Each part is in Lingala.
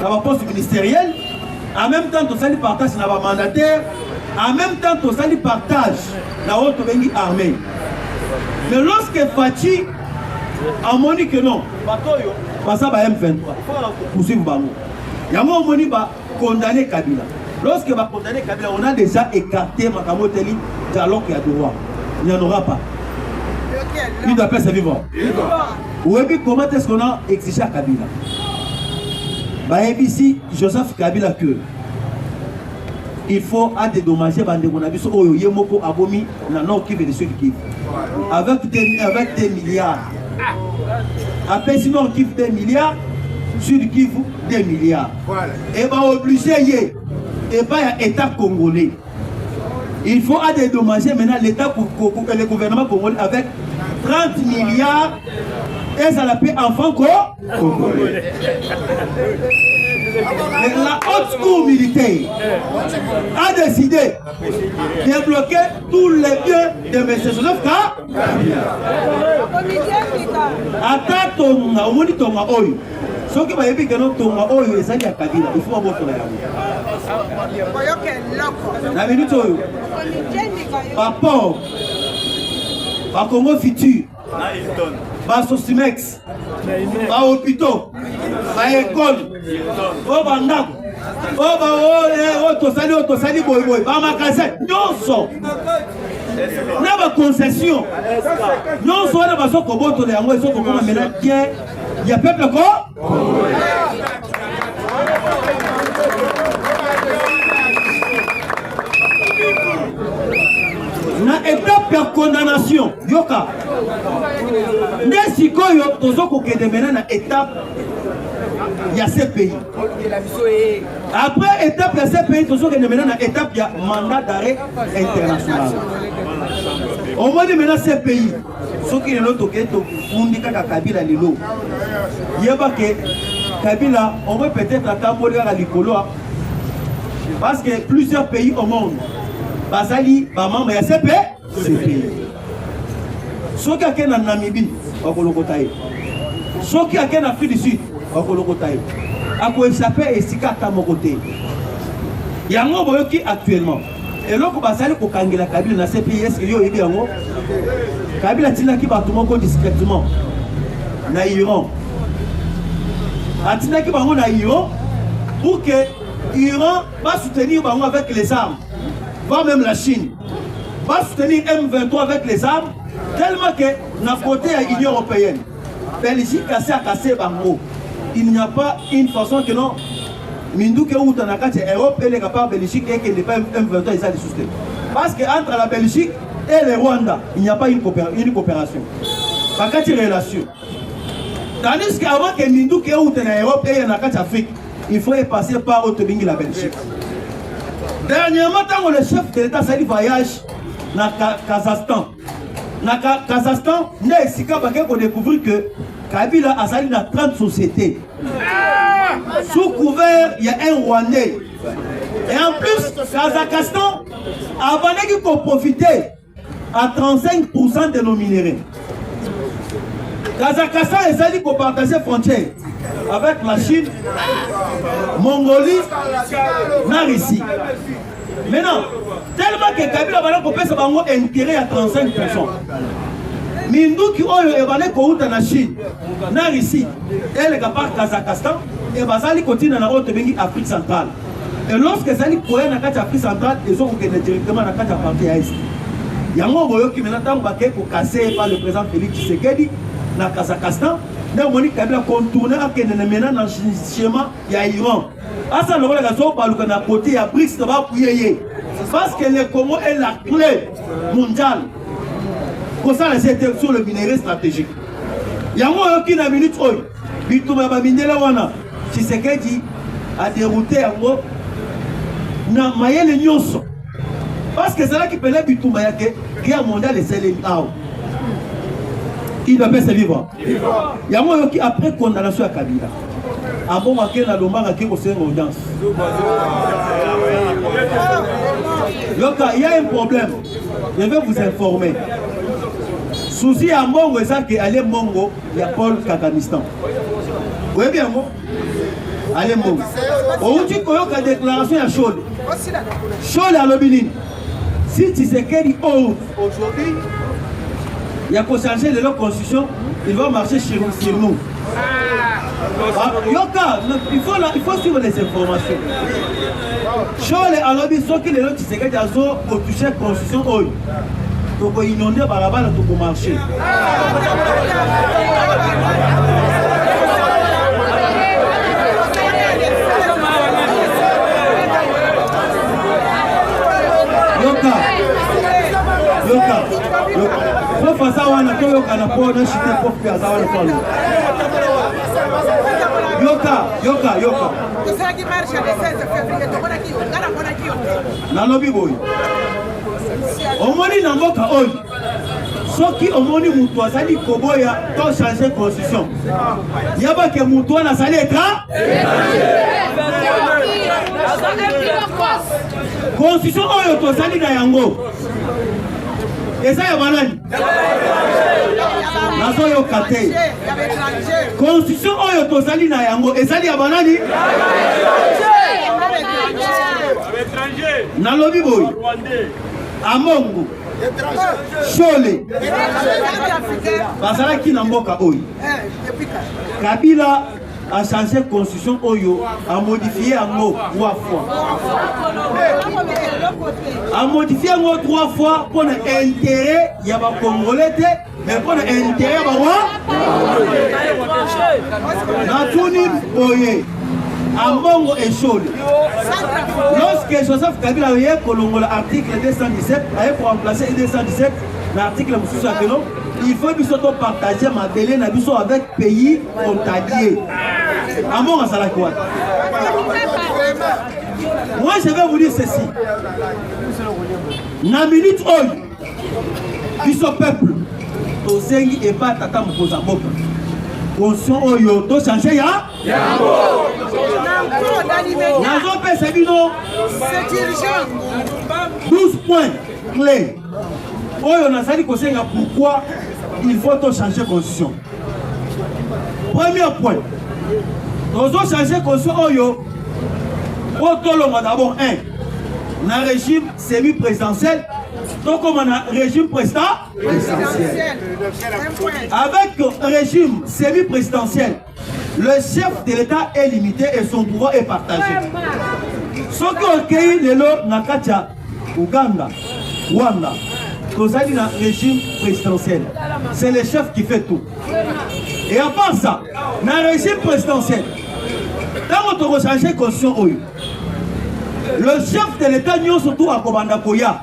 dans la poste ministérielle, en même temps tu as partage dans la mandataire, en même temps tu as partage dans l'autre armée. Mais lorsque Fachi a moni que non, ça va M23, poursuivre Bango. Il y a un moni va condamner Kabila. Lorsque va condamner Kabila, on a déjà écarté Makamoteli dialogue et à droit. Il n'y en aura pas. Il doit pas se vivre. Et puis comment est-ce qu'on a exigé à Kabila? Ici, Joseph Kabila que il faut dédommager Bandebonabiso Oyo Yemoko Abomi dans Nord Kivu et le Sud Kivu. Avec des milliards. Après sinon on kiffe 2 milliards, Sud Kivu 2 milliards. Et bien obligé, et pas l'État congolais. Il faut dédommager maintenant l'État, le gouvernement congolais avec 30 milliards et ça l'appelle enfant congolais. La haute cour militaire a décidé de bloquer tous les biens de M. Joseph Kabila. Ata tonga, omoni tonga oyo. Soki ba yebi keno tonga oyo ezali ya Kabila, il faut abotola yango. Na minute oyo. Papa, ba Congo futur. Ba Sosimex. Ba hôpitaux. Ba école. Oh bandako. Oh ba tosali boy. Ba makase. Nyonso. Na ba concession. Nyonso wana ba soko boto le yango soko koma mena bien. Ya peuple ko? Na étape de condamnation yoka ndesi koyo tozoko kende mena na étape ya CPI. Après étape ya CPI tozoko kende mena na étape ya mandat d'arrêt international. Au moins de mena CPI soki lelo toketo fundi kaka Kabila lelo yeba ke Kabila on va peut-être attendre à likolo parce que plusieurs pays au monde Basali, Bamamba, ya CPI. Soki ake na Namibie, bakolokotaye. Soki ake na Afrique du Sud, bakolokotaye. Ako échappé esika ta mokote. Yango boyoki actuellement. Et loko basali ko kangela Kabila na CPI est-ce que yo yebi yango? Kabila tinaki bato moko discrètement na Iran. Atinaki bango na Iran pour que Iran va soutenir bango avec les armes. Pas même la Chine va soutenir M23 avec les armes, tellement que d'un côté de l'Union européenne, Belgique a cassé Bango. Il n'y a pas une façon que non, Mindouke ou Tanakati, Europe et les capables Belgique et que n'est pas M23, ils ont des soutiens. Parce qu'entre la Belgique et le Rwanda, il n'y a pas une coopération. Pas de relation. Tandis qu'avant que Mindouke ou Europe et Tanakati Afrique, il faut passer par Otobingi la Belgique. Dernièrement, quand le chef de l'État s'est voyage dans Kazakhstan. Dans Kazakhstan, on découvre que Kabila a sali dans 30 sociétés. Sous couvert, il y a un Rwandais. Et en plus, Kazakhstan a qu'il faut profiter à 35% de nos minéraux. Kazakhstan est sali pour partager frontières avec la Chine, Mongolie, la Russie. Maintenant, tellement que Kabila va avoir un intérêt à 35%. Mindouki Oyo est venu en Chine, la Russie, et le Kazakhstan, et Bazali continue dans l'Afrique centrale. Et lorsque Zali Koya dans l'Afrique centrale, ils ont directement dans la partie à Est. Il y a un moment qui maintenant pour casser par le président Félix Tshisekedi dans le Kazakhstan. Nous avons contourné maintenant dans le schéma de l'Iran. Asa le rôle de la côté à BRICS de parce que le Congo est la clé mondiale. Pour ça, c'est sur le minerai stratégique. Il y a un moment qui n'a minute oil. Bitouma Bamindela Wana. Tshisekedi a dérouté en gros. Na Mayele Nyonso. Parce que c'est là qui peut l'être Bitouma Yake. Guerre mondiale et c'est les out. Il doit bien se vivre. Il y a un moment qui après condamnation à Kabila. A bon marqué dans l'omar qui est au sein de l'audience. Il y a un problème. Je vais vous informer. Souci à Mongo, c'est qu'il y a Mongo, il y a Paul Kakanistan. Vous voyez bien, moi? allez mon outi koyoka déclaration ya Chole Chole à l'obinine si Tshisekedi aujourd'hui il y a qu'au changer de leur constitution il va marcher sur nous. Yoka, il faut suivre les informations. Chole à l'obinine ceux qui les gens Tshisekedi ont touché la constitution donc ils inondent par là-bas pour marcher. Yoka. Faut faire ça wana to yoka na po na chité pour faire ça wana to. Yoka. C'est ça qui marche le 16 février to kona ki ngana kona ki. Na lobi boy. Omoni na mboka oyo. Soki omoni mutu azali koboya to changer constitution. Yaba ke mutu wana sali ekra. Constitution oyo to sali na yango. Eza ya banani? Nazo yo kate. Constitution oyo to sali na yango. Ezali ya banani? Na lobi boy. Amongo. Chole. Basala ki na mboka oyo. Kabila a changé la constitution Oyo, a modifié en 3 fois. A modifié en 3 fois pour l'intérêt, il y a pas Congolais, mais pour l'intérêt, Natuni Boye, Ambongo et Chole. Lorsque Joseph Kabila a eu l'article 217, pour remplacer le 217, l'article il faut que partager ma délai avec pays frontaliers. Moi, je vais vous dire ceci. Na minute oil, qui sont peuple, to sengi et pas tata mpoza boka. Conscient oyo, to changer ya? Nazo pesa bino. C'est urgent. 12 points clés. Oyo nazali kosenga pourquoi il faut changer constitution. Premier point. Nous avons changé la constitution oyo. D'abord un régime semi-présidentiel. Donc on a un régime présidentiel. Avec un régime semi-présidentiel, le chef de l'État est limité et son pouvoir est partagé. Ce qui ont accueilli le lot Nakacha, Ouganda, Rwanda. Nous avons un régime présidentiel. C'est le chef qui fait tout. Et à part ça, dans le régime présidentiel, dans on a changé la constitution, le chef de l'État n'y a surtout à Kobanda Koya.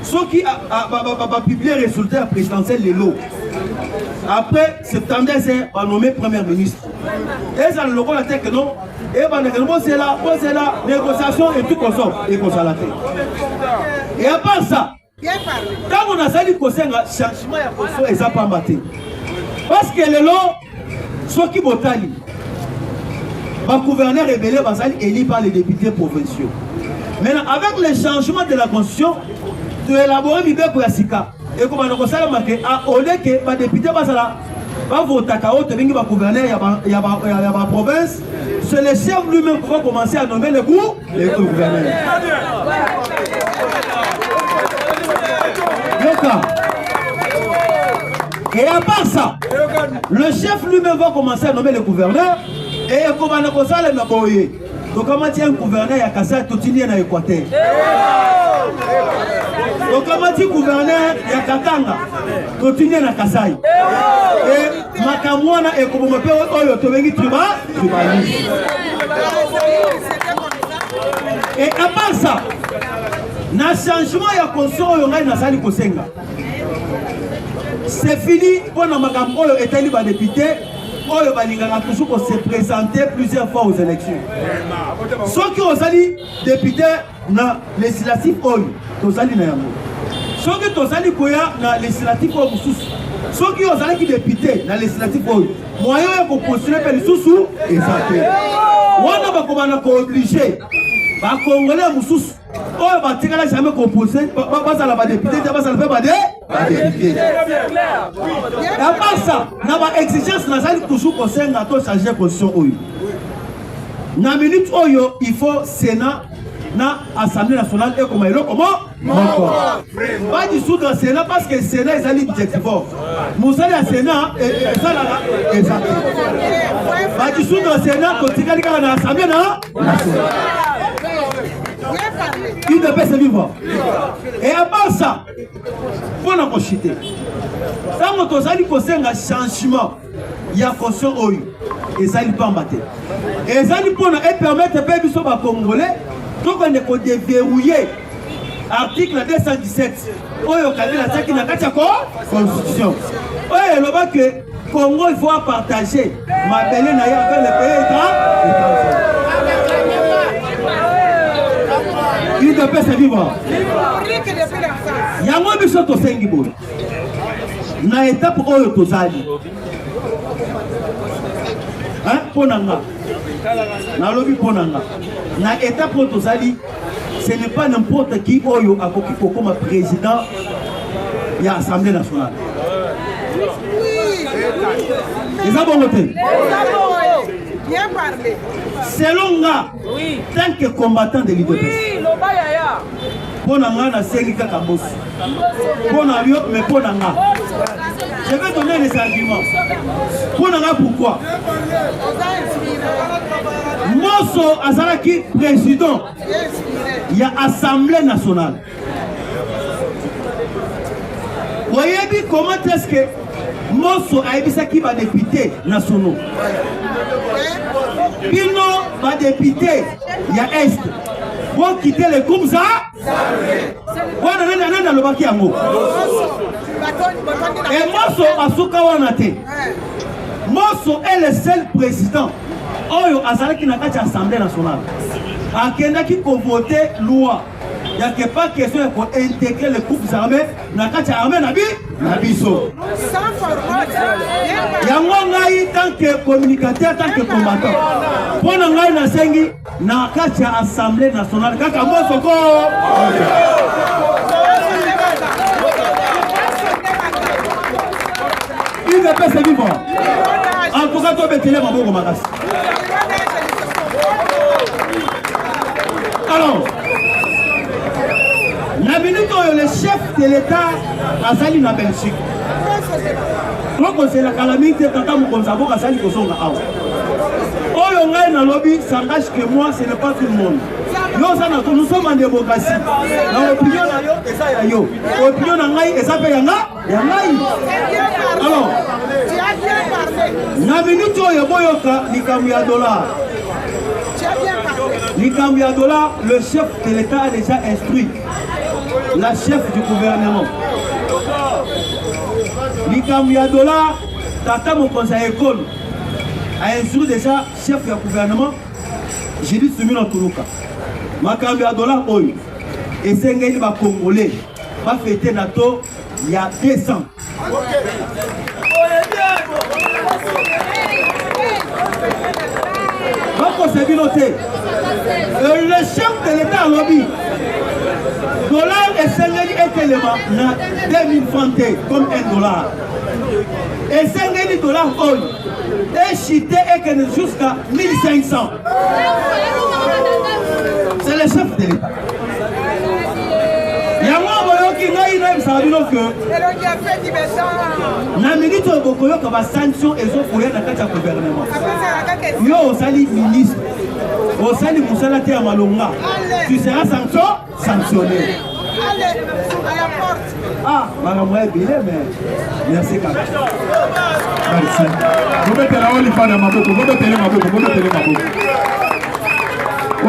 Ceux qui a publié le résultat présidentiel de l'eau. Après, septembre, c'est nommé Premier ministre. Et ça, le rôle que non. Et c'est là, négociation et tout comme ça. Et comme ça, la tête. Et à part ça, quand on a sali kosenga changement ya constitution eza pamba te parce que lelo soki botali ba gouverneur rebelle basali élu par les députés provinciaux. Maintenant avec le changement de la constitution de élaborer mibeko ya sika et comme on a sala marqué a ole que ba député basala ba votaka o te bingi ba gouverneur ya ba province, c'est le chef lui-même qui va commencer à nommer les gouverneurs. Et à part ça, le chef lui-même va commencer à nommer le gouverneur et comme on a ça le naboye. Donc comment un gouverneur à Kassai tout à Équateur. Donc comment un gouverneur à Katanga tout à Kassai. Et Makamwana et comme on peut oyo tribalisme. Et à part ça, na changement ya constitution yo ngai nasali kosenga. C'est fini pour na makambo oyo etali ba député oyo balingaka toujours pour se présenter plusieurs fois aux élections. Ceux qui osali député na législatif oyo tozali na yango. Ceux qui tozali koya na législatif oyo mususu. Ceux qui osali député na législatif oyo moyen ya postuler pe lisusu ezate. Wana bakobana ko obligé ba congolais mususu oyo batikala jamais composé bazala ba député bazala pe ba député. À part ça na ba exigence nazali toujours kosenga to changer constitution oyo. Na minute oyo il faut Sénat na Assemblée nationale et comme il comment pas dissoudre le Sénat parce que le Sénat est allé objectivement. Moussali à Sénat et ça là exact. Pas dissoudre le Sénat quand il y a l'Assemblée nationale. Il ne peut se vivre. Et à part ça, pour la prochiter, quand on a dit un changement, il y a conscience oyu. Et ça, il peut en battre. Et ça, il peut permettre aux peuples congolais de déverrouiller l'article 217. Oyo Kabila Saki na kati ya constitution. Oyo loba que Congo il faut partager ma belle na avec le pays étranger. Il ne peut se vivre. Yango biso to sengi boy. Na étape oyo tozali. Hein ponanga. Na lobi ponanga. Na étape oyo tozali, ce n'est pas n'importe qui oyo akoki comme président de l'Assemblée nationale. Ils ont bon côté. Bien parlé. Selon nga, tant que combattant de l'IDPS. Oui, l'Obayaya. Pour nga na sengi kaka boss. Pour nga yo, mais pour nga. Je vais donner les arguments. Pour nga pourquoi? Mosso Azaraki président. Il y a Assemblée nationale. Voyez bien comment est-ce que Mosso a dit ça qui va député nationaux. Pino va député, il y a Est. Pour quitter le groupe ça. Voilà, le baki yango. Et Mosso Asuka Wanate. Mosso est le seul président. Oyo Azaraki na kati Assemblée nationale. Akenda qui peut voter loi. Il n'y a que pas question pour intégrer les groupes armés dans la armée Nabiso. Il y a un tant que communicateur, tant que combattant. Pour nous, nous avons na Assemblée nationale. Il ne peut se vivre. En tout cas, tu peux te lever mon bon alors, la minute où le chef de l'État a sali na Belgique. Donc c'est la calamité quand on s'avoue à sali kosonga awa. Oyo ngai na lobby s'engage que moi ce n'est pas tout le monde. Nous sommes en démocratie. La opinion na yo eza ya yo. Opinion na ngai eza pe ya ngai. Alors, tu as bien parlé. Na minute oyo boyoka likambo ya dollar. Nikambia Dola, le chef de l'État a déjà instruit la chef du gouvernement. Nikambia Dola, Tata mon conseiller école, a instruit déjà chef du gouvernement, j'ai dit Soumino Toulouka. Makambia Dola, Oyo, et c'est un Congolais, va fêter NATO il y a 200. Le chef de l'État a lobby. Dollar et Sengeli est élément 2000 francs comme $1. Et Sengeli dollar oil est chité et jusqu'à 1500. C'est le chef de l'État. Il y a un qui n'a na minute au Bokoyo comme sanction et autres pour le gouvernement. Yo sali ministre, au sali Moussala Tia Malonga, tu seras sanctionné. Allez, à la porte. Ah, madame, mais merci quand même. Merci. Vous mettez la Olifa dans ma bouche, vous mettez ma bouche, vous mettez ma bouche.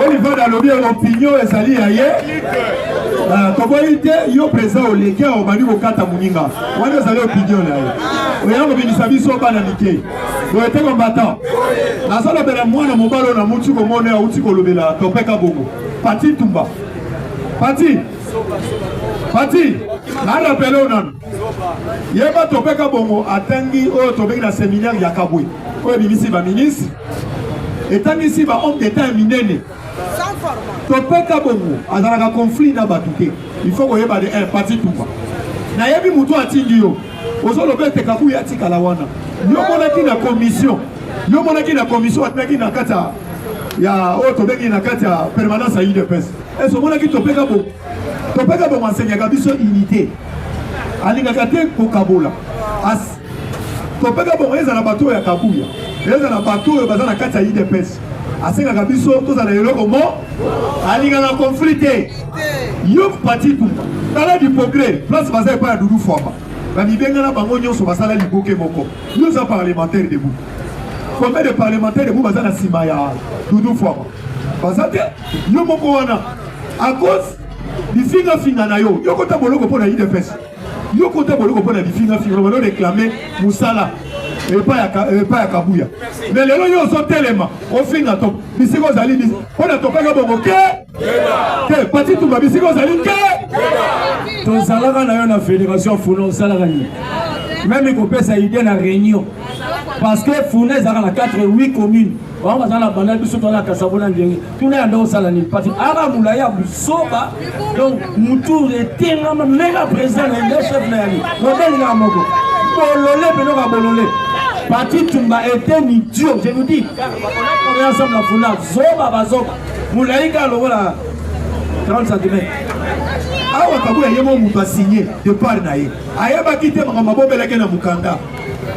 Olifa dans l'objet opinion et sali ailleurs. Toboite yo président oleke obali kokata muninga wana zali opinion na yo oyango binisa biso bana mike doete combattant nasala bela mwana mobalo na mutu komona uti kolobela topeka bongo Pati Tumba Pati na rappelé onano yeba topeka bongo atangi oyo tobeki na séminaire ya Kabwe oyo bimisi ba ministre etangisi ba homme d'état minene topeka bongo azalaka conflit na batuke il faut koyeba de Pati Tumba na yebi mutu atindi yo ozolobete kabu ya tikala wana yo monaki na commission atinaki na kata Il y a autre qui a permanence à UDPS. Et ce moment qui topeka bon enseigne gabiso unité. Alingaka te ko kabola. As topeka bon eza na bateau ya kabuya. Eza na bateau baza na kati ya UDPS. Asenga gabiso to za na eloko mo. Alingaka conflité. Yo parti tout. Dans du progrès, place baza pas Doudou Fouamba. Ba mibenga na bango nyonso basala liboke moko. Nous sommes parlementaires debout. Combien de parlementaires debout baza na sima ya Doudou Fouamba. Bazate yo moko wana à cause du finga na yo kota boloko pona UDPS yo kota boloko pona di finga on va réclamer musala et pas ya kabuya mais lelo yo so telema o finga top bisiko zali bis pona topeka bongo ke parti tout ba bisiko zali ke to salaka na yo na fédération Funa salaka ni même ko pesa idée na réunion parce que Funa ezaka na 4-8 communes. On va dans la banane, tout dans la Cassabona, tout le monde a une partie. Araboulaya, Boussoba, donc Moutour était un méga président, le chef Nani. Modèle Namoko. Bololé, Benoka Bololé. Parti Tumba était un idiot, je vous dis. On est ensemble à Funa, Zoba, Bazoba. Moulaïka, voilà, 30 cm. Awa Kabula Yemo Mouta signé de par Naye. Ayaba quitté Mamabo Belakena Mukanda.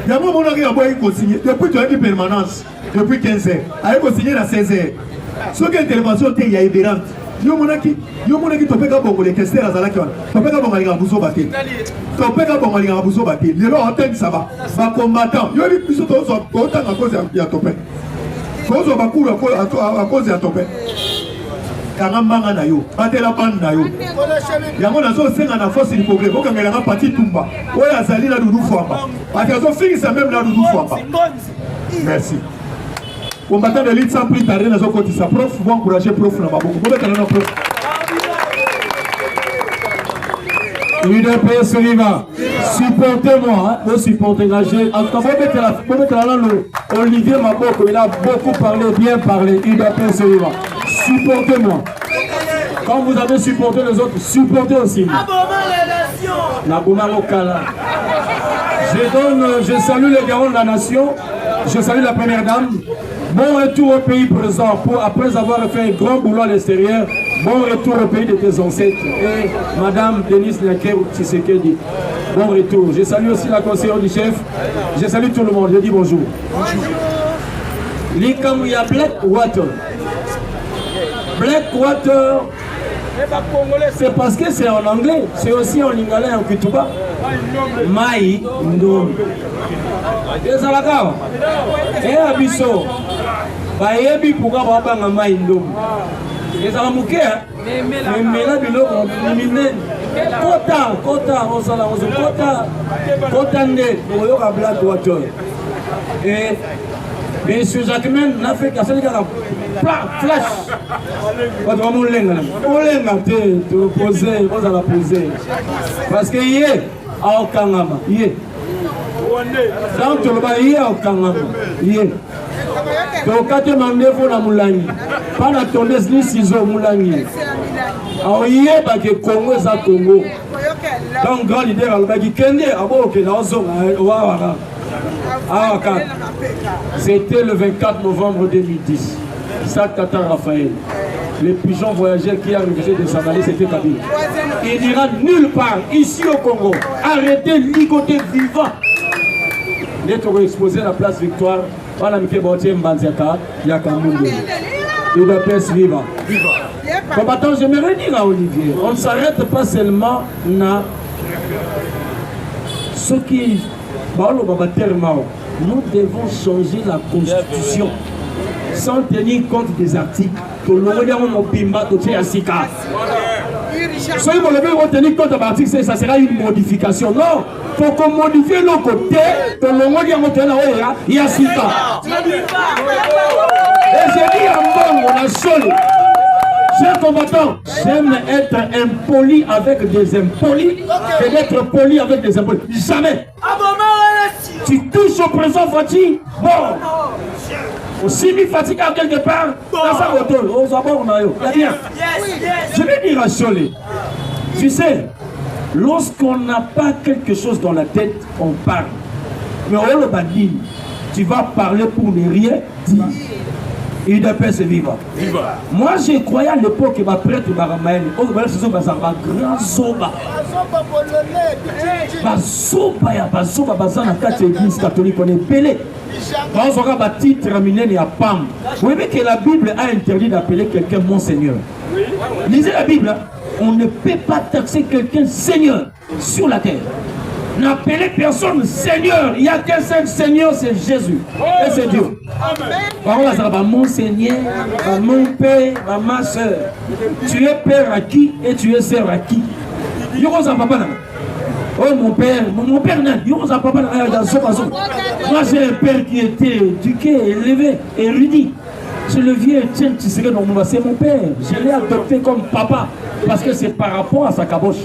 Yamo Monaki a boy signé depuis tu as dit permanence. Depuis 15 heures. Ayaba signé à 16 heures. Ce qui est intervention, il y a Ibérante. Yo monaki topeka bongo les questions à Zalaki. Topeka bongo les Gabouzo Baté. Topeka bongo les Gabouzo Baté. Les lois entendent ça va. Va combattant. Yo dit plus autant à cause de Topé. Cause de Bakou à cause de Topé. Karambanga na yo, batela bande na yo. Yango nazo senga na force du progrès. Boka ngela na parti Tumba. Oya azali na Doudou Fouamba. Parce qu'ils ont fini ça même na Doudou Fouamba. Merci. Combattant de l'élite sans prix tarder nazo côté ça. Prof, vous encourager prof na maboko. Boka kana prof. UDPS Riva, supportez-moi, vous supportez la G. En tout cas, vous mettez là Olivier Maboko, il a beaucoup parlé, bien parlé. UDPS Riva, supportez-moi. Quand vous avez supporté les autres, supportez aussi. Je salue les garants de la nation, je salue la première dame. Bon retour au pays présent, après avoir fait un grand boulot à l'extérieur. Bon retour au pays de tes ancêtres. Et Madame Denise Naker Tshisekedi, bon retour. Je salue aussi la conseillère du chef. Je salue tout le monde. Je dis bonjour. Likamouya Blackwater. Blackwater, c'est parce que c'est en anglais. C'est aussi en lingala et en kituba. Mai Ndom. Et ça va quand? Et Abisso. Bayebi pourquoi Baba Mai Ndom. Et ça va mouquer, mais là, et bien sûr, Jacquemin n'a fait qu'à celui qui a flash. Parce que hier, à Okangama, hier. Dans tout le pays, à Okangama, hier. Donc, quand tu m'as demandé la Moulangi, pas la tondeuse ni ciseaux Moulangi. Alors, hier, il y a Congo, ça Congo. Donc, grand leader, il y a Kende, c'était le 24 novembre 2010. Ça, Tata Raphaël. Les pigeons voyageurs qui arrivaient de Samali, c'était Kabila. Il n'ira nulle part, ici au Congo. Arrêtez, ligoter vivant. D'être exposé à la place Victoire. Voilà, Miké Bautier Mbanziaka, Yakamunde. Il doit être vivant. Combattant, j'aimerais dire à Olivier, on ne s'arrête pas seulement à ce qui. Nous devons changer la constitution sans tenir compte des articles. Que l'on si vous devez tenir compte de l'article, ça sera une modification. Non, il faut qu'on modifie le côté que l'on il y a 6 ans. Et j'ai dit en bon, on a solé. Chers combattants, j'aime être impoli avec des impolis que d'être poli avec des impolis. Jamais. Tu touches au présent Fatih, bon. Aussi mis fatigué quelque part, dans sa retourne, aux abords, bien. Je vais dire à Cholé, tu sais, lorsqu'on n'a pas quelque chose dans la tête, on parle. Mais on le badine, tu vas parler pour ne rien dire. UDPS viva. Moi je croyais à l'époque que ma prêtre Baramaël, au grand soba. Basoba bazana kati église catholique on est belé. Dans un titre terminé il y a Pam. Vous voyez que la Bible a interdit d'appeler quelqu'un mon Seigneur. Lisez la Bible, on ne peut pas taxer quelqu'un Seigneur sur la terre. N'appelez personne Seigneur. Il n'y a qu'un seul Seigneur, c'est Jésus. Et c'est Dieu. Par contre, ça va, mon Seigneur, mon Père, ma soeur. Tu es père à qui et tu es sœur à qui? Oh mon père, moi j'ai un père qui était éduqué, élevé, érudit. C'est le vieux Etienne Tshisekedi Lumumba, c'est mon père. Je l'ai adopté comme papa parce que c'est par rapport à sa caboche.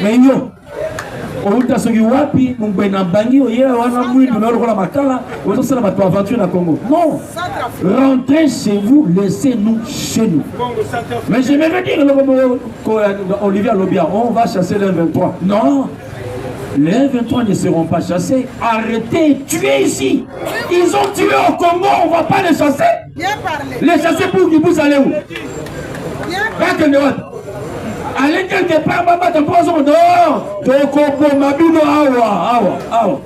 Mais yo, non, rentrez chez vous, laissez-nous chez nous. Mais je vais dire, Olivier Lobia, on va chasser les 23. Non, les 23 ne seront pas chassés. Arrêtez, tuez ici. Ils ont tué au Congo, on ne va pas les chasser. Les chasser pour qu'ils puissent aller où? Allez quelque part, maman, tu poses dehors. Tu comprends, ma bino, awa.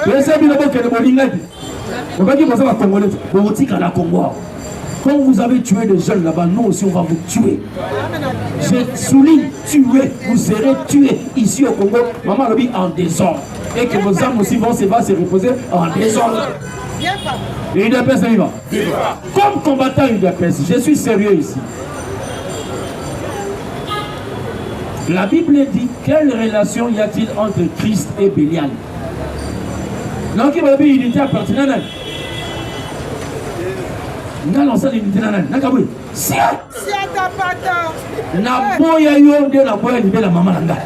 Laissez bien que le bolingadi. On va dire que ça va Congolais. Quand vous avez tué des jeunes là-bas, nous aussi on va vous tuer. Je souligne, tuer. Vous serez tués ici au Congo. Maman l'a dit en désordre. Et que vos âmes aussi vont se reposer en désordre. Et UDPS est vivant. Comme combattant UDPS, je suis sérieux ici. La Bible dit, quelle relation y a-t-il entre Christ et Bélial? Donc il va y avoir une unité appartenant. Non, ça l'unité nanane. Si na boya yo de la boya libela mama nanga.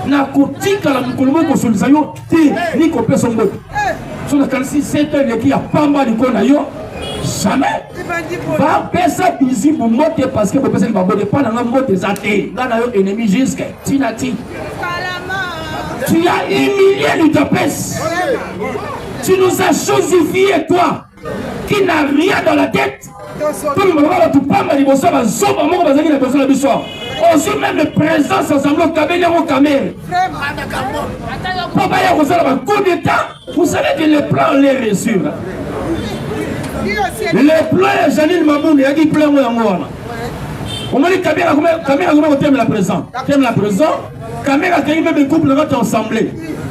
Na kotika la mukulumo ko solisa yo te ni ko peso ngoto. So na kansi 7 heures qui a pamba likona yo. Jamais. Va pesa bizi pour monter parce que vous pensez que va monter pas dans la mode des athées. Là, on a un ennemi jusqu'à Tinati. Tu as humilié l'UDPS. Tu nous as chosifié, toi, qui n'a rien dans la tête. Comme on va tout pas mal, il va aussi même le président s'assemble au Kamel et au Kamel. Coup d'État, vous savez que les plans les reçus. Les plans, Janine Mamoun, il y a qui plein de moi. On m'a dit Kamel a thème la présent. Thème la présent, Kamel a créé même un couple de ensemble.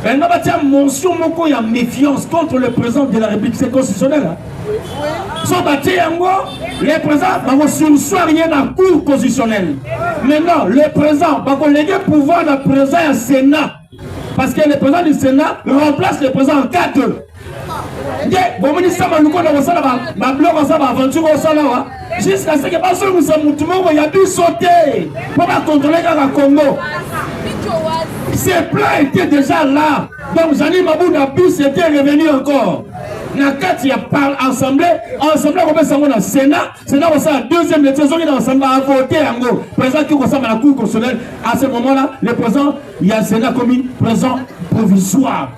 Elle n'a pas dit mention, il y a méfiance contre le président de la République. C'est constitutionnel. Sont battus les présidents vont sursoir rien dans la cour constitutionnelle. Maintenant, le président va léguer le pouvoir de président au Sénat. Parce que le président du Sénat remplace le président en 4. Jusqu'à ce que nous y a pu sauter pour contrôler le Congo. Ces plans étaient déjà là. Donc Janine Mamoun a pu s'était revenu encore. Il y a assemblée, on peut s'en au Sénat, Sénat au la deuxième lecture, ils ont à voter en gros. Président qui ressemble à la Cour constitutionnelle, à ce moment-là, le président, il y a le Sénat comme président provisoire.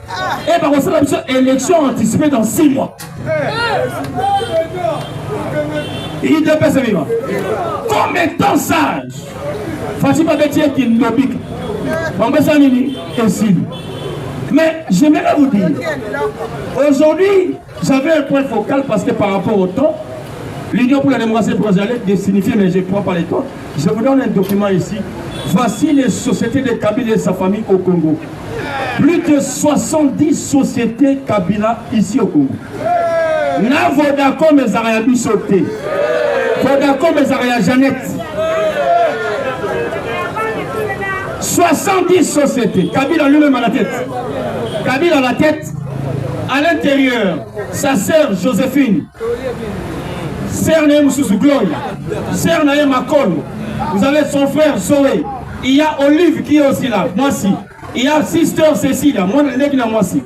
Et par contre, la élection anticipée dans 6 mois. Il devait se vivre. Comme étant sage, Fatima Bétier qui nous pique. On peut s'en aller ici. Mais j'aimerais vous dire, aujourd'hui, j'avais un point focal parce que par rapport au temps, l'Union pour la démocratie progressive de signifier, mais je ne prends pas les temps. Je vous donne un document ici. Voici les sociétés de Kabila et sa famille au Congo. Plus de 70 sociétés Kabila ici au Congo. Na Vodacom et Zarayabi sauté. Vodacom et Zaraya Jeannette. 70 sociétés. Kabila lui-même à la tête. Kabila à la tête. À l'intérieur, sa sœur Joséphine. Sœur Naïm Soussou Gloria. Sœur Naïm Makol. Vous avez son frère Zoé. Il y a Olive qui est aussi là. Moi aussi. Il y a Sister Cécilia. Moi, aussi.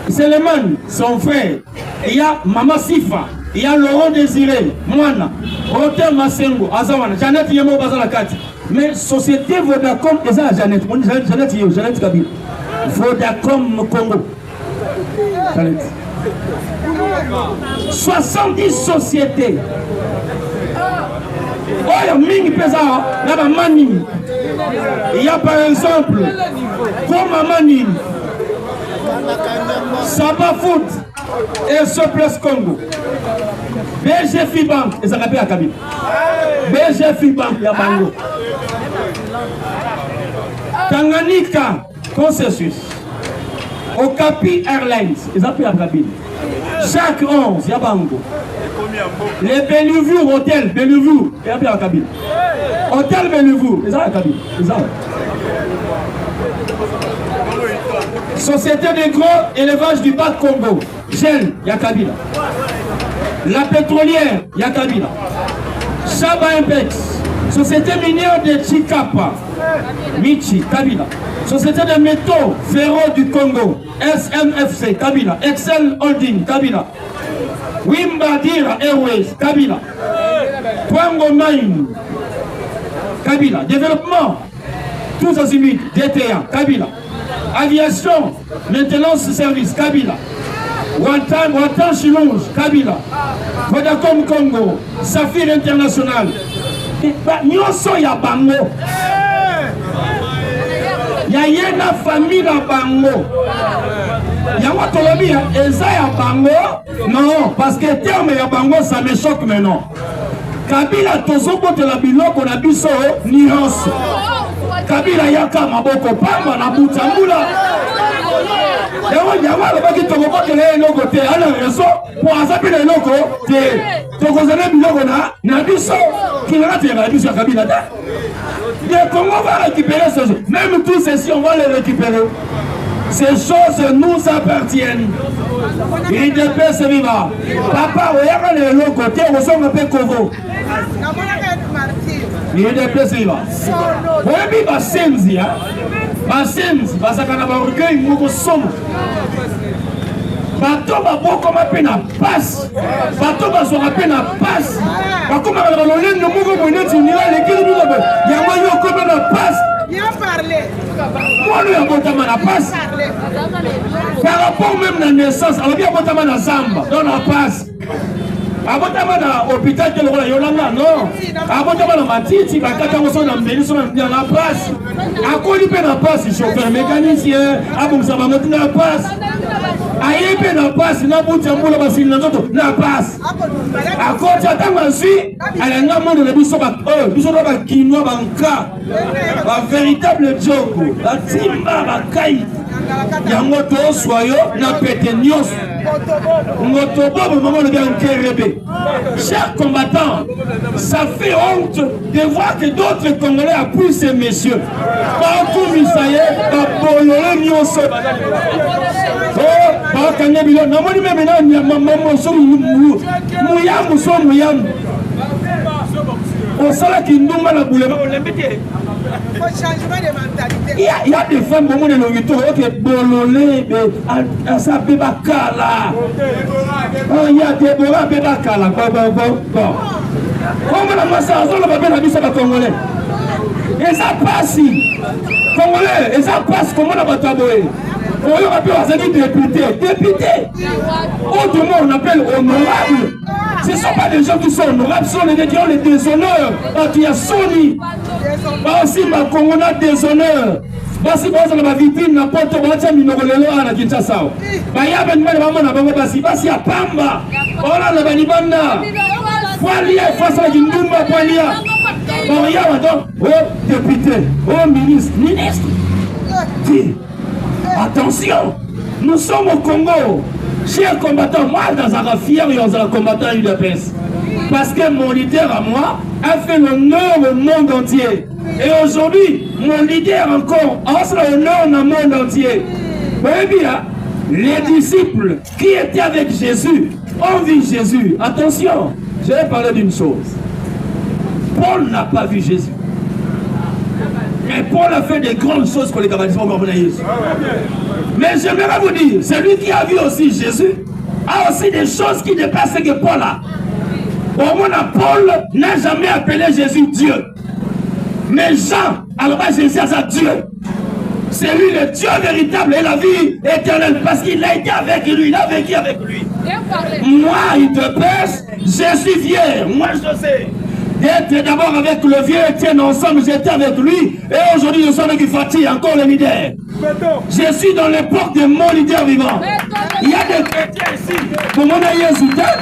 Seleman, son frère. Il y a Mama Sifa. Il y a Laurent Désiré. Moana. Roter Masengo. Azawana. Jeannette Yemo Bazalakati. Mais société Vodacom, et ça, Jeannette Kabila. Vodacom Congo. Jeannette. 70 sociétés. Oh, Ming Pesa, là, Mani. Il y a par exemple, comme Mani, Saba Foot et Surplus Congo. BGFI Bank, et ça rappelle à Kabila. BGFI Bank, il y a Bango. Tanganyika Consensus. Okapi Airlines, ils appellent à Kabila. Chaque 11, il y a Bango. Les Bellevue Hôtel, Bellevue, il y a appelé à Kabila. Hôtel Bellevue, ils appellent à Kabila. Société de gros élevage du bas Congo, GEL, il y a Kabila. La pétrolière, il y a Kabila. Shaba Impex, Société minière de Chikapa, Michi, Kabila. Société de métaux ferro du Congo, SMFC, Kabila. Excel Holding, Kabila. Wimbadira Airways, Kabila. Pwango Mine, Kabila. Développement, tous azimuts, DTA, Kabila. Aviation, maintenance, service, Kabila. Wantan Chilonge, Kabila. Vodacom Congo, Saphir International. Nyonso ya bango. Ya yena famille na bango. Yango tolobi eza ya bango. Non, parce que terme ya bango ça me choque maintenant. Kabila tozokote la biloko na biso nuance. Kabila yaka maboko pamba na butambula. Yango alobaki tokokokele eloko te ala reso po azapi na eloko te tokozala biloko na biso kilanga te na biso ya Kabila te. Le Congo va récupérer ces choses. Même tous ceci on va les récupérer. Ces choses nous appartiennent. Il dépêche ce vivant. Papa oyaka na eloko te osonga pe kovo. Il dépêche ce vivant. Oyebi basenzi ya. Basenzi basaka na baorgueil moko somo. Bato baboko mape na passe. Bato bazwaka pe na passe. Bakomaka na balolenge moko moneti nila lekili bilobe. Yango yo kope na passe. Bien parlé. Moi lui abotama na passe. Par rapport même na naissance, alors bien abotama na zamba, dans la passe. Abotama na hôpital de la Yolanda, non. Abotama na matiti, bakata ngoso na mbeli so na la passe. Akoli pe na passe, chauffeur mécanicien, abomsa ba moto na passe. Ayepe na passe na buta mbula basili na nzoto na passe. Akoti atanga nsi, alanga mondo na biso ba biso ba kinwa banka. Ba véritable jogo, ba timba ba kai. Yango to soyo na pete nyos. Ngotobo maman le bien Kérébé. Chers combattants, ça fait honte de voir que d'autres Congolais appuient ces messieurs. Pas tout misaye, pas bololé nyos. Oh, pas kanye bilo. Namoni même na maman so muyam so muyam. On sala ki ndumba na boulema olembete. Il y a des femmes comme on est qui bololé, ça peut pas cala. Il y a des bolas qui pas cala. Bon. Comment la masse à zone va bien habiter les Congolais? Et ça passe. Congolais, et ça passe comment on va tabouer? On appelle député. Autrement on appelle honorable. Ce ne sont pas des gens qui sont honorables, ce sont les gens qui ont les déshonneurs. Qui a Sony. Aussi ma Congo a déshonneur. Basi boza na vitrine na poto bacha minogolelo ana Kinshasa. Baya benimana bamona na bango basi ya pamba. Ona na banibanda. Poilia face à Kindumba poilia. Bon ya donc député, ministre. Attention, nous sommes au Congo. Chers combattants, moi dans un fier et dans un combattant UDPS. Parce que mon leader à moi a fait l'honneur au monde entier. Et aujourd'hui, mon leader encore a fait l'honneur au monde entier. Voyez bien, les disciples qui étaient avec Jésus ont vu Jésus. Attention, je vais parler d'une chose. Paul n'a pas vu Jésus. Mais Paul a fait des grandes choses pour les camarades. Mais j'aimerais vous dire, celui qui a vu aussi Jésus a aussi des choses qui dépassent ce que Paul a. Au moins, Paul n'a jamais appelé Jésus Dieu. Mais Jean, alors Jésus a ça Dieu. C'est lui le Dieu véritable et la vie éternelle. Parce qu'il a été avec lui, il a vécu avec lui. Moi, il te pèse, je suis fier. Moi, je sais. D'être d'abord avec le vieux Étienne ensemble, j'étais avec lui. Et aujourd'hui, je suis avec Fati, encore le leader. Je suis dans l'époque de mon leader vivant. Il y a des chrétiens ici. Pour mon aïe soutien,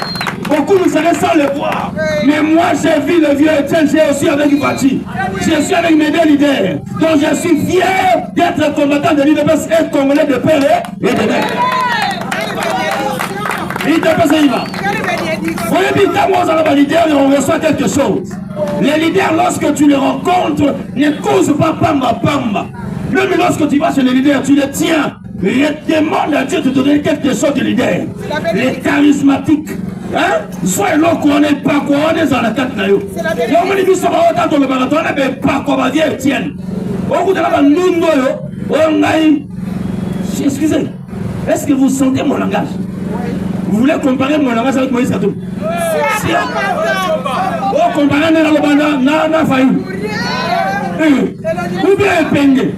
beaucoup nous seraient sans le voir. Mais moi, j'ai vu le vieux Étienne, j'ai aussi avec Fati. Je suis avec mes deux leaders. Donc, je suis fier d'être combattant de l'UDPS et congolais de père et de mère. Il te passe, il va. On reçoit quelque chose. Les leaders, lorsque tu les rencontres, ne causent pas pamba pamba. Même lorsque tu vas chez les leaders, tu les tiens. Demande à Dieu de te donner quelque chose de leader. Les charismatiques. Hein? Soit l'eau qu'on n'est pas quoi, on est dans la tête. Et on me dit ça va autant le marathon, on n'est pas quoi, va dire Etienne. Au bout de la bande, on a eu. Excusez, est-ce que vous sentez mon langage? Vous voulez comparer mon langage avec Moïse Katou? Si on compare le banda, n'a pas eu. Ou bien épinglé.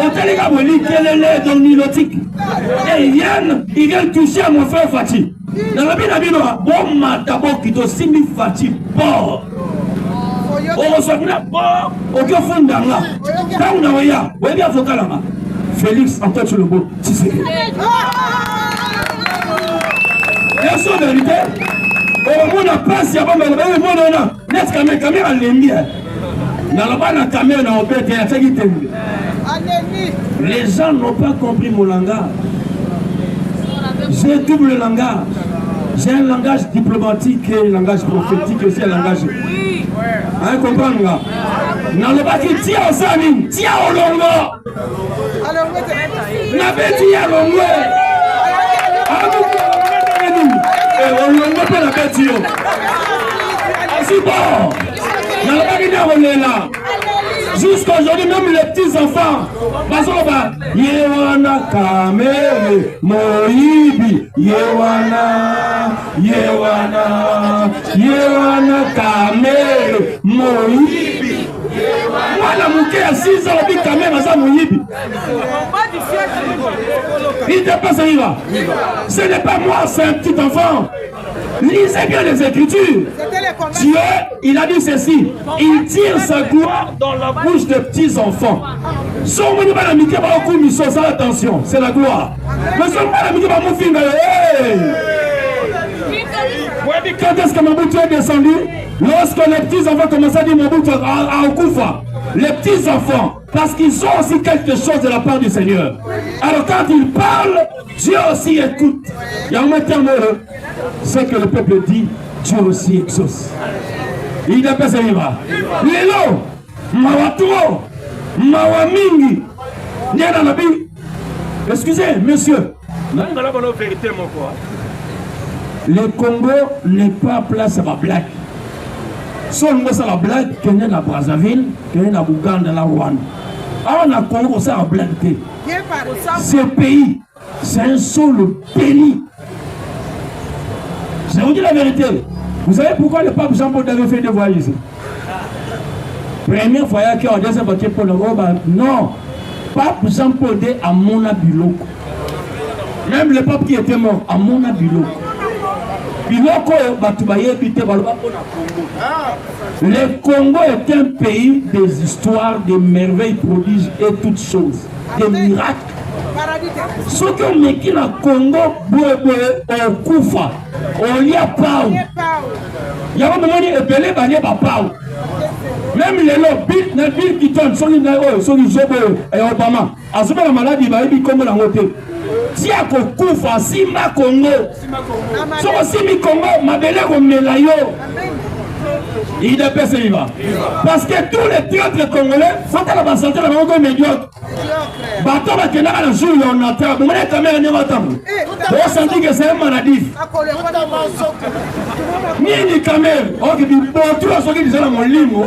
On t'a les gars, quel est l'air dans l'îlotique? Et ils viennent toucher à mon frère Fati. Dans la bine, bon, d'abord qui te simbi Fati, bon. On reçoit bien, bon, au cœur fond d'un là. Quand on a rien, on est bien vocal là-bas. Félix, en tête sur le beau, tu sais. Bien sûr, vérité. Au moins, on a pas si avant, mais on a. Laisse caméra à l'émir. Dans la bas caméra, on a fait les gens n'ont pas compris mon langage. J'ai double langage. J'ai un langage diplomatique et un langage prophétique et aussi un langage. Hein, comprendre là? Dans le bas qui tient au sami, tient au longo. N'avait dit à longo. On ne peut pas la bête. C'est bon. Dans le bas on est là. Jusqu'à aujourd'hui, même les petits enfants, Yewana Kamere, Moïbi, Yewana Kamere, Moïbi. Moi, la mouké à 6 ans, on dit Kamere, ça Moïbi. Il ne passe pas. Ce n'est pas moi, c'est un petit enfant. Lisez bien les Écritures. Dieu, il a dit ceci. Il tire sa gloire dans la bouche des petits enfants. Attention, c'est la gloire. Mais quand est-ce que Mobutu est descendu? Lorsque les petits enfants commençaient à dire Mobutu à Okufa. Les petits enfants, parce qu'ils ont aussi quelque chose de la part du Seigneur. Alors quand ils parlent, Dieu aussi écoute. Il y a un terme, c'est que le peuple dit, Dieu aussi exauce. Il n'a pas ça, il va. Lélo, Mawaturo, Mawamingi, Niananabi. Excusez, monsieur. Le Congo n'est pas place à ma blague. Si on a la blague, qu'il y a à Brazzaville, qu'il y a à Ouganda, la Rwanda. On a Congo, ça a blague. Ce pays, c'est un seul pays. Je vous dis la vérité. Vous savez pourquoi le pape Jean-Paul avait fait des voyages ici? Première voyage qui a deuxième voyage pour le Rwanda. Non. Pape Jean-Paul D. à Mona Biloko. Même le pape qui était mort, à Mona Biloko. Biloko, le Congo est un pays des histoires, des merveilles, prodiges et toutes choses. Des miracles. Ce qu'on met qui le Congo, au Koufa, on y a pas. Il y a un moment où il y a pas. Même les lots, Bill qui tourne, sur les Obama, à ce moment la maladie va être comme la montée. Si à Koufa, si ma Congo, si mi Congo, ma belle Melayo, il est passé vivant. Parce que tous les théâtres congolais, faut que la santé la maman médiocre. Bateau va tenir à la jour, on a terre, mais la caméra n'est pas table. On sentit que c'est un maladif. Ni caméra, on dit bon, tout le monde qui disait dans mon livre.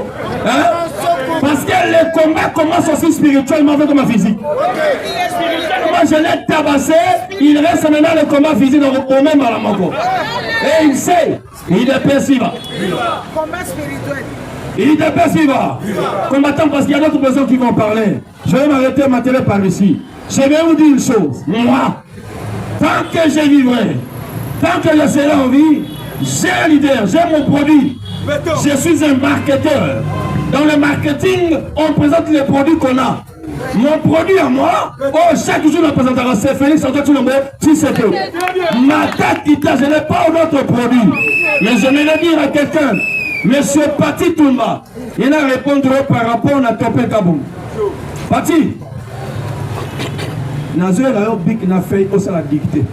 Parce que les combats commencent aussi spirituellement avec ma physique. Moi je l'ai tabassé, il reste maintenant le combat physique au même à la mango. Et il sait, il est percevant. Combat spirituel. Il est percevant. Combattant parce qu'il y a d'autres personnes qui vont parler. Je vais m'arrêter ma télé par ici. Je vais vous dire une chose. Moi, tant que je vivrai, Tant que je serai en vie, j'ai un leader, j'ai mon produit. Je suis un marketeur. Dans le marketing, on présente les produits qu'on a. Mon produit à moi, chaque jour on présentera, c'est Félix Antoine Tshilombo, si c'est que ma date d'ITA, je n'ai pas un autre produit. Mais je vais le dire à quelqu'un, Monsieur Pati Toumba, il a répondu par rapport à Topé Kaboum. Pati, Nazo et la Bik n'a fait aussi la dictée.